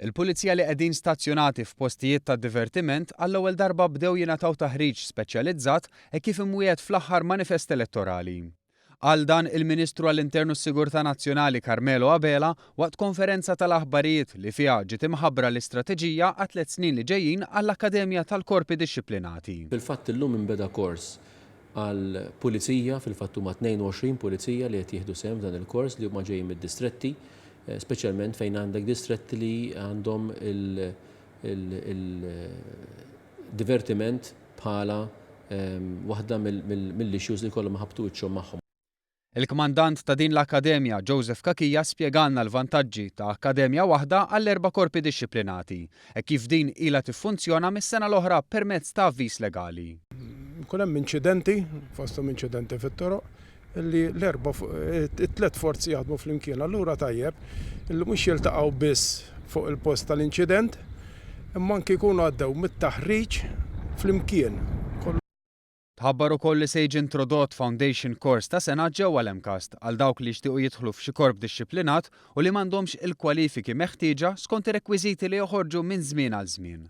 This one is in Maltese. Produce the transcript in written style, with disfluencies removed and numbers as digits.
Il-pulizija li qegħdin stazzjonati f'postijiet ta' divertiment għall-ewwel darba bdew jingħataw taħriġ speċjalizzat kif imwiegħed fl-aħħar manifest elettorali. Għal dan il-Ministru għall-Internu s-Sigurtà Nazzjonali Carmelo Abela waqt konferenza tal-aħbarijiet li fiha ġiet imħabbra l-istrateġija għat 3 snin li ġejjin għall-Akkademja tal-Korpi Dixxiplinati. Fil-fatt illum inbeda kors għall-pulizija, fil-fatt huma 22 pulizija li qed jieħdu sehem dan il-kors li huma ġejjin mid-distretti, speċjalment fejn għandek distretti li għandhom il-divertiment bħala waħda mill-issues li kollhom ħabtu wiċċhom magħhom. Il-kmandant ta' din l-Akkademja, Joseph Kakija, spjegalna l-vantaġġi ta' Akkademja waħda għall-4 korpi dixxiplinati kif din ilha tiffunzjona mis-sena l-oħra permezz ta' avviż legali. Kun hemm inċidenti, fosthom inċidenti fit-toroq, illi it-tlet forzi jaħdmu flimkien, allura tajjeb illi mhux jiltaqgħu biss fuq il-post tal-inċident, imma anke jkunu għaddew mit-taħriġ flimkien. Tħabbar ukoll li se jiġi introdott Foundation Course ta' sena ġewwa l-Emkast għal dawk li jixtiequ jidħlu f'xi korp dixxiplinat u li m'għandhomx il-kwalifiki meħtieġa skont ir-rekwiżiti li joħorġu minn żmien għal żmien.